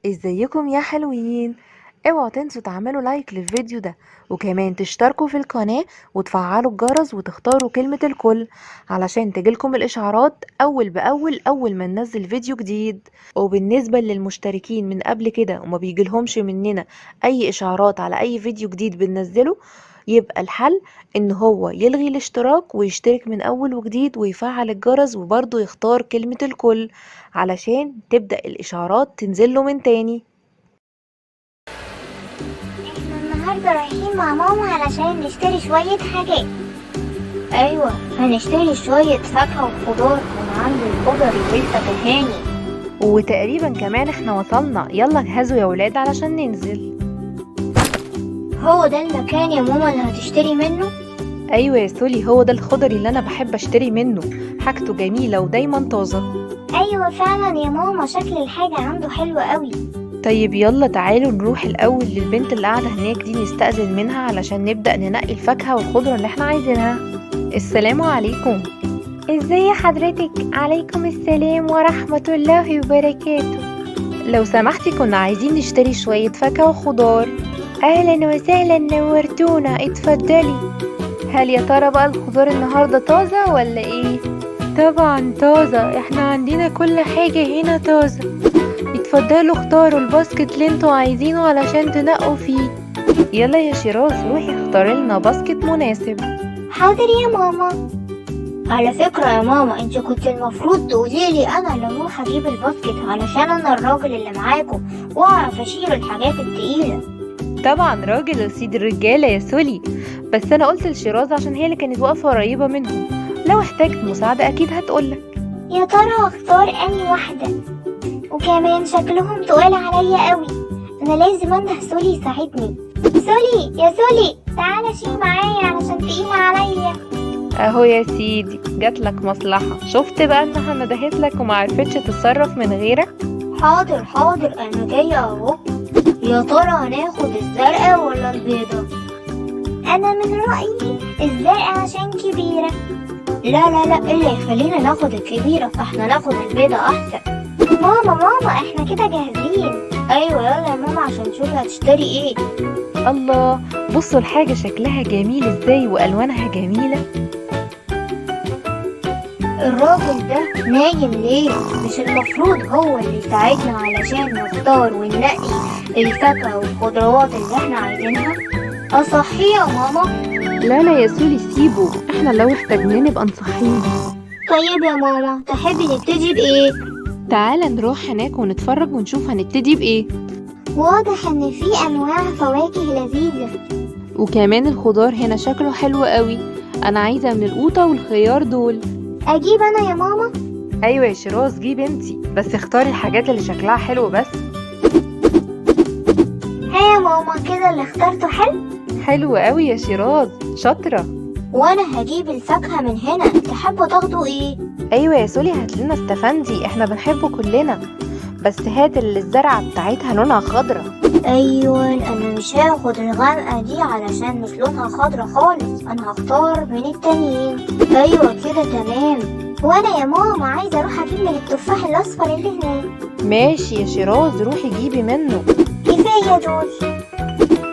ازيكم يا حلوين؟ اوعوا تنسوا تعملوا لايك للفيديو ده، وكمان تشتركوا في القناة وتفعلوا الجرس وتختاروا كلمة الكل علشان تجيلكم الاشعارات اول ما ننزل فيديو جديد. وبالنسبة للمشتركين من قبل كده وما بيجيلهمش مننا اي اشعارات على اي فيديو جديد بننزله، يبقى الحل ان هو يلغي الاشتراك ويشترك من اول وجديد ويفعل الجرس وبرضه يختار كلمة الكل علشان تبدأ الاشعارات تنزله من تاني. احنا النهاردة رايحين مع ماما علشان نشتري شوية حاجات. ايوه، هنشتري شوية فاكهة وخضار من عند الخضري والفكهاني. وتقريبا كمان احنا وصلنا، يلا جهزوا يا ولاد علشان ننزل. هو ده المكان يا ماما اللي هتشتري منه؟ ايوه يا سولي، هو ده الخضري اللي انا بحب اشتري منه، حاجته جميلة ودايما طازة. ايوه فعلا يا ماما، شكل الحاجة عنده حلو قوي. طيب يلا تعالوا نروح الاول للبنت اللي قاعدة هناك دي نستأذن منها علشان نبدأ ننقي الفاكهة والخضرة اللي احنا عايزينها. السلام عليكم. ازاي حضرتك؟ عليكم السلام ورحمة الله وبركاته. لو سمحتي كنا عايزين نشتري شوية فاكهة وخضار. اهلا وسهلا، نورتونا، اتفضلي. هل يا ترى بقى الخضار النهاردة طازة ولا ايه؟ طبعا طازة، احنا عندنا كل حاجة هنا طازة. اتفضلوا اختاروا الباسكت اللي انتوا عايزينه علشان تنقوا فيه. يلا يا شيراز روحي اختاري لنا باسكت مناسب. حاضر يا ماما. على فكرة يا ماما، انت كنت المفروض تقوليلي انا اللي اروح اجيب الباسكت علشان انا الراجل اللي معاكم واعرف اشيل الحاجات التقيلة. طبعا راجل يا سيد الرجالة يا سولي، بس انا قلت لشيراز عشان هي اللي كانت واقفة قريبة منهم، لو احتاجت مساعدة اكيد هتقولك. يا ترى هختار اني واحدة؟ وكمان شكلهم تقال عليا قوي، انا لازم انده سولي يساعدني. سولي يا سولي، تعالى شيل معايا علشان تقيل عليا. اهو يا سيدي جاتلك مصلحة، شفت بقى انها ندهت لك ومعرفتش تتصرف من غيرك. حاضر حاضر، انا جاية اهو. يا ترى هناخد الزرقاء ولا البيضة؟ انا من رأيي الزرقاء عشان كبيرة. لا لا لا، اللي يخلينا ناخد الكبيرة، فاحنا ناخد البيضة احسن. ماما احنا كده جاهزين. ايوه يلا يا ماما عشان نشوف هتشتري ايه. الله، بصوا الحاجة شكلها جميل ازاي والوانها جميلة. الراجل ده نايم ليه؟ مش المفروض هو اللي يساعدنا علشان نختار وننقي الفاكهة والخضروات اللي احنا عايزينها؟ اصحيه يا ماما؟ لا لا يا سولي سيبه، احنا لو احتاجناه نبقى نصحيه. طيب يا ماما، تحبي نبتدي بايه؟ تعالى نروح هناك ونتفرج ونشوف هنبتدي بايه. واضح ان في انواع فواكه لذيذة، وكمان الخضار هنا شكله حلو قوي، انا عايزة من القوطة والخيار دول. اجيب انا يا ماما؟ ايوه يا شيراز جيب انتي، بس اختاري الحاجات اللي شكلها حلو بس. ها يا ماما، كده اللي اخترته حلو؟ حلو قوي يا شيراز، شاطرة. وانا هجيب الفاكهة من هنا، تحبوا تاخدوا ايه؟ ايوه يا سولي هات لنا استفندي، احنا بنحبه كلنا، بس هات اللي الزرعة بتاعتها لونها خضرة. ايوه، انا مش هاخد الغامقة دي علشان مش لونها خضرة خالص، انا هختار من التانيين. ايوه كده تمام. وانا يا ماما عايزة اروح اجيب من التفاح الاصفر اللي هناك. ماشي يا شيراز روحي جيبي منه. كفاية دول.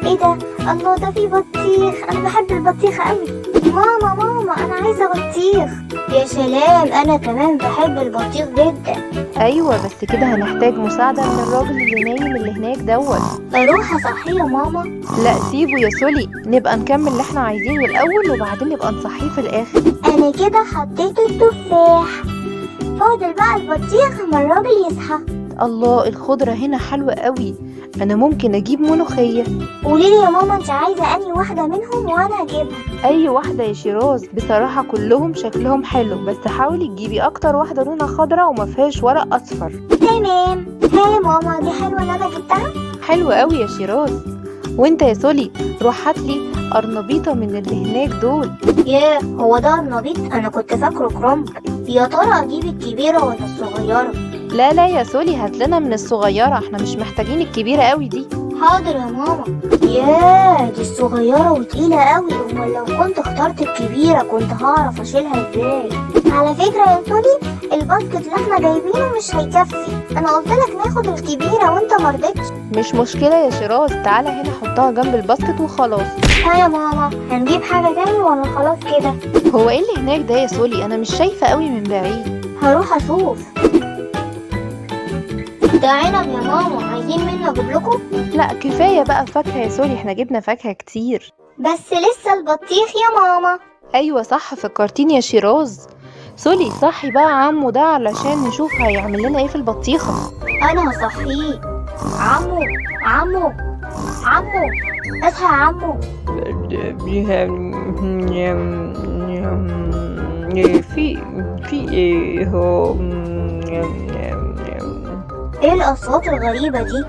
ايه ده؟ الله، ده فيه بطيخ، انا بحب البطيخ قوي. ماما انا عايزة بطيخ. يا سلام، انا كمان بحب البطيخ جدا. ايوه بس كده هنحتاج مساعدة من الراجل اللي نايم اللي هناك دوت. اروح اصحيه يا ماما؟ لا سيبه يا سولي، نبقى نكمل اللي احنا عايزينه الاول وبعدين نبقى نصحيه في الاخر. انا كده حطيت التفاح، فاضل بقى البطيخ اما الراجل يصحى. الله، الخضرة هنا حلوة قوي، انا ممكن اجيب ملوخية. قوليلي يا ماما انت عايزة انهي واحدة منهم وانا اجيبها. اي واحدة يا شيراز، بصراحة كلهم شكلهم حلو، بس حاولي تجيبي اكتر واحدة لونها خضرة وما فيهاش ورق اصفر. تمام. ها يا ماما، دي حلوة اللي انا جبتها؟ حلوة قوي يا شيراز. وانت يا سولي روح هاتلي قرنبيطة من اللي هناك دول. ياه، هو ده النبيط؟ انا كنت فاكره كرنب. يا ترى اجيب الكبيرة ولا الصغيرة؟ لا لا يا سولي هات لنا من الصغيرة، احنا مش محتاجين الكبيرة قوي دي. حاضر يا ماما. ياه، دي الصغيرة وتقيلة قوي، امال لو كنت اخترت الكبيرة كنت هعرف اشيلها ازاي؟ على فكرة يا سولي، الباسكت اللي احنا جايبينه مش هيكفي. انا قلت لك ناخد الكبيرة وانت مرضتش. مش مشكلة يا شيراز، تعالى هنا حطها جنب الباسكت وخلاص. ها يا ماما، هنجيب حاجة تاني ولا خلاص كده؟ هو ايه اللي هناك ده يا سولي؟ انا مش شايفة قوي من بعيد. هروح اشوف. ده عنب يا ماما، عايزين منه اجيب لكم؟ لا كفاية بقى فاكهة يا سولي، احنا جبنا فاكهة كتير. بس لسه البطيخ يا ماما. ايوه صح، فكرتيني يا شيراز. سولي صحي بقى عمو ده علشان نشوف هيعمل لنا ايه في البطيخة. انا هصحيه. عمو عمو عمو، اصحى يا عمو. في ايه هو؟ ايه الاصوات الغريبة دي؟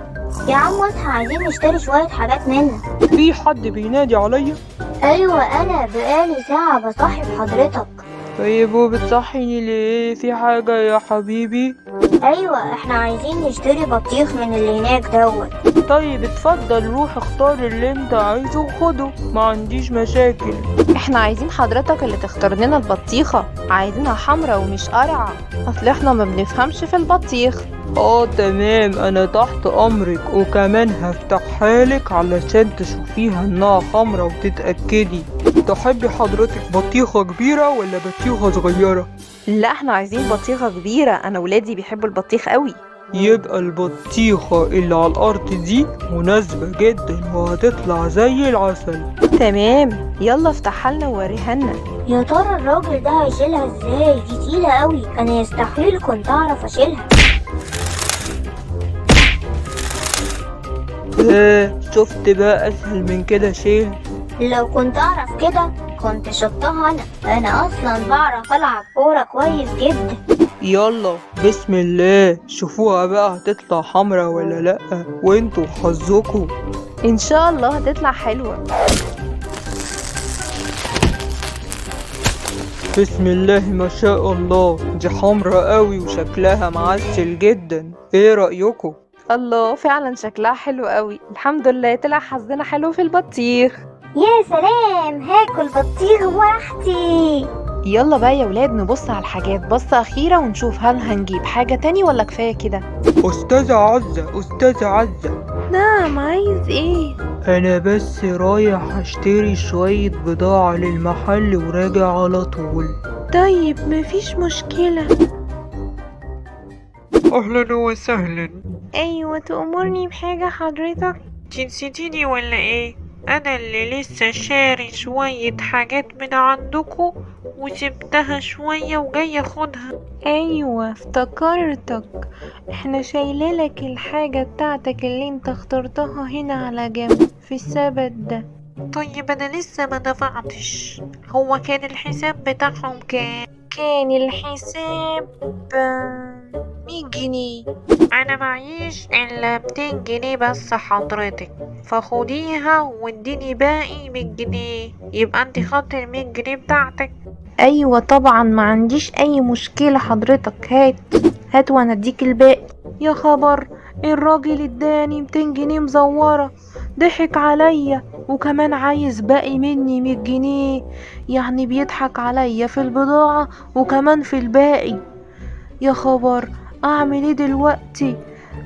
يا عمو اصحى، عايزين نشتري شوية حاجات منك. في حد بينادي عليا؟ ايوه انا بقالي ساعة بصحي بحضرتك. طيب وبتصحيني ليه؟ في حاجة يا حبيبي؟ ايوه احنا عايزين نشتري بطيخ من اللي هناك دوت. طيب اتفضل روح اختار اللي انت عايزه وخده، ما عنديش مشاكل. احنا عايزين حضرتك اللي تختار لنا البطيخة، عايزينها حمرا ومش قرعة، اصل احنا ما بنفهمش في البطيخ. تمام، انا تحت امرك، وكمان هفتحها لك علشان تشوفيها انها خمرة وتتأكدي. تحبي حضرتك بطيخة كبيرة ولا بطيخة صغيرة؟ لا احنا عايزين بطيخة كبيرة، انا ولادي بيحبوا البطيخ قوي. يبقى البطيخة اللي على الارض دي مناسبة جدا وهتطلع زي العسل. تمام، يلا افتحها لنا ووريها لنا. يا ترى الراجل ده هيشيلها ازاي؟ دي تقيلة قوي، انا يستحيل كنت اعرف اشيلها. شفت بقى اسهل من كده شيل؟ لو كنت اعرف كده كنت شطها انا اصلا بعرف العب كورة كويس جدا. يلا بسم الله، شوفوها بقى هتطلع حمرا ولا لا، وانتوا حظكم. ان شاء الله هتطلع حلوة. بسم الله ما شاء الله، دي حمرا قوي وشكلها معسل جدا، ايه رأيكم؟ الله، فعلا شكلها حلو قوي، الحمد لله طلع حظنا حلو في البطيخ. يا سلام، هاكل بطيخ براحتي. يلا بقى يا ولاد نبص على الحاجات بصة أخيرة ونشوف هل هنجيب حاجة تاني ولا كفاية كده. أستاذة عزة، أستاذة عزة. نعم، عايز ايه؟ أنا بس رايح أشتري شوية بضاعة للمحل وراجع على طول. طيب مفيش مشكلة. أهلا وسهلا. أيوة، تأمرني بحاجة حضرتك؟ نسيتيني ولا ايه؟ انا اللي لسه شاري شوية حاجات من عندكم وسبتها شوية وجاي اخدها. أيوة افتكرتك، احنا شايلالك الحاجة بتاعتك اللي انت اخترتها هنا على جنب في السبت ده. طيب انا لسه ما دفعتش، هو كان الحساب بتاعهم كام؟ كان الحساب 100 جنيه. انا معيش الا 200 جنيه بس حضرتك، فخديها واديني باقي 100 جنيه، يبقى انت خدت ال 100 جنيه بتاعتك. ايوه طبعا، ما عنديش اي مشكلة حضرتك، هات وانا اديك الباقي. يا خبر، الراجل اداني 200 جنيه مزورة، ضحك عليا وكمان عايز باقي مني 100 جنيه، يعني بيضحك عليا في البضاعة وكمان في الباقي. يا خبر، اعمل ايه دلوقتي؟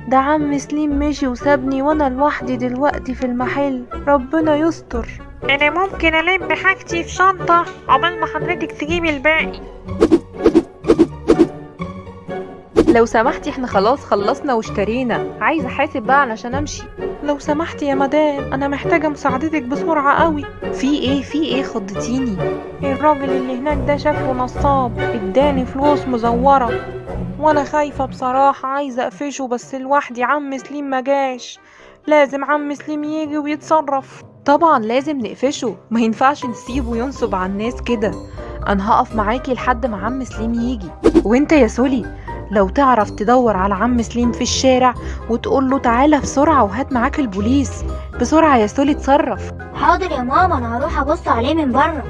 ده عم سليم مشي وسابني وانا لوحدي دلوقتي في المحل، ربنا يستر. انا ممكن الم حاجتي في شنطة عقبال ما حضرتك تجيبي الباقي. لو سمحتي، احنا خلاص خلصنا واشترينا، عايزه احاسب بقى علشان امشي. لو سمحتي يا مدام، انا محتاجه مساعدتك بسرعه قوي. في ايه خضتيني؟ الراجل اللي هناك ده شكله نصاب، اداني فلوس مزوره وانا خايفه بصراحه، عايزه اقفشه بس لوحدي، عم سليم ما جاش، لازم عم سليم يجي ويتصرف. طبعا لازم نقفشه، ما ينفعش نسيبه ينصب على الناس كده. انا هقف معاكي لحد ما عم سليم يجي. وانت يا سولي لو تعرف تدور على عم سليم في الشارع وتقول له تعالى بسرعة وهات معاك البوليس، بسرعة يا سولي اتصرف. حاضر يا ماما، انا هروح ابص عليه من بره.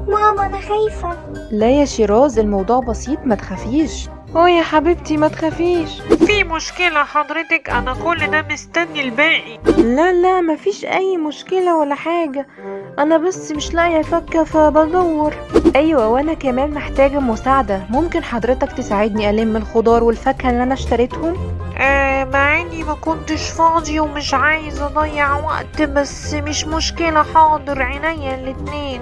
ماما انا خايفة. لا يا شيراز، الموضوع بسيط، ما تخافيش. يا حبيبتي ما تخافيش. في مشكلة حضرتك؟ أنا كل ده مستني الباقي. لا مفيش اي مشكلة ولا حاجة، انا بس مش لاقية فكة فبدور. ايوه وانا كمان محتاجة مساعدة، ممكن حضرتك تساعدني الم الخضار والفاكهة اللي انا اشتريتهم؟ مع اني ما كنتش فاضي ومش عايز اضيع وقت، بس مش مشكلة، حاضر عينيا الاتنين.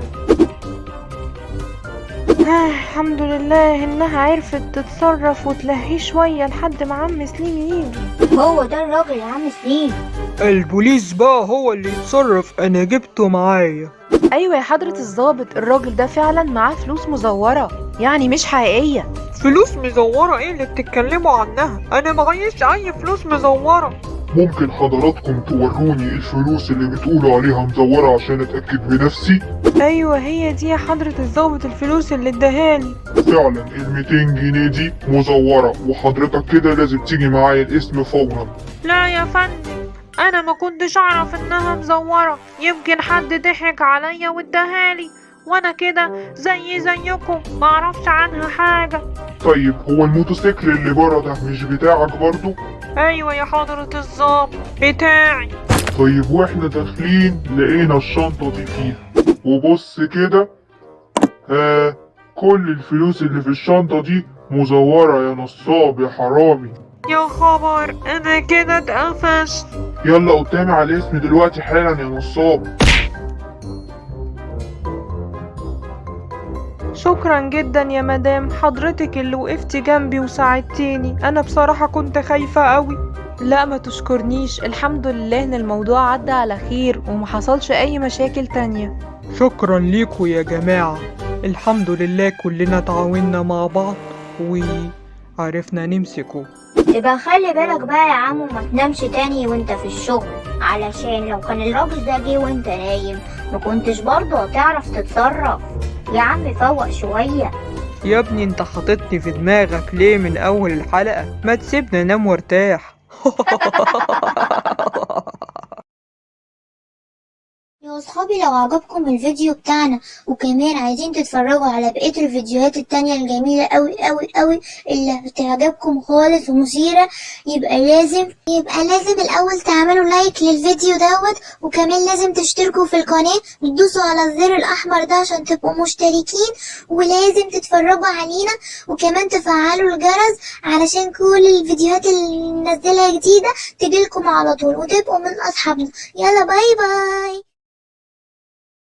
الحمد لله انها عرفت تتصرف وتلهيه شوية لحد ما عم سليم يجي. هو ده الراجل يا عم سليم. البوليس بقى هو اللي يتصرف، انا جبته معايا. ايوه يا حضرة الضابط، الراجل ده فعلا معاه فلوس مزورة، يعني مش حقيقية. فلوس مزورة؟ ايه اللي بتتكلموا عنها؟ انا معيش اي فلوس مزورة. ممكن حضراتكم توروني الفلوس اللي بتقولوا عليها مزورة عشان اتأكد بنفسي؟ ايوه هي دي يا حضرة الضابط الفلوس اللي اداهالي. فعلا ال200 جنيه دي مزورة، وحضرتك كده لازم تيجي معايا القسم فورا. لا يا فندم، انا ما كنتش اعرف انها مزورة، يمكن حد ضحك عليا واداهالي، وانا كده زيكم معرفش عنها حاجة. طيب هو الموتوسيكل اللي بره ده مش بتاعك برضو؟ ايوه يا حضرة الضابط بتاعي. طيب واحنا داخلين لقينا الشنطة دي فيها، وبص كده، كل الفلوس اللي في الشنطة دي مزورة يا نصاب يا حرامي. يا خبر، انا كده اتقفشت. يلا قدامي على الاسم دلوقتي حالا يا نصاب. شكرا جدا يا مدام، حضرتك اللي وقفتي جنبي وساعدتيني، انا بصراحة كنت خايفة قوي. لا ما تشكرنيش، الحمد لله ان الموضوع عدى على خير ومحصلش اي مشاكل تانية. شكرا ليكوا يا جماعة، الحمد لله كلنا تعاوننا مع بعض وعرفنا نمسكه. يبقى خلي بالك بقى يا عم وما تنامش تاني وانت في الشغل، علشان لو كان الراجل ده جه وانت نايم ما كنتش برضه هتعرف تتصرف. يا عم فوق شوية. يا ابني انت حاططني في دماغك ليه من اول الحلقة؟ ما تسيبني انام وارتاح. يا اصحابي لو عجبكم الفيديو بتاعنا وكمان عايزين تتفرجوا على بقية الفيديوهات التانية الجميلة قوي اللي هتعجبكم خالص ومثيرة، يبقى لازم الاول تعملوا لايك للفيديو دوت، وكمان لازم تشتركوا في القناة وتدوسوا على الزر الاحمر ده عشان تبقوا مشتركين، ولازم تتفرجوا علينا وكمان تفعلوا الجرس علشان كل الفيديوهات اللي ننزلها جديدة تجيلكم على طول وتبقوا من اصحابنا. يلا باي باي.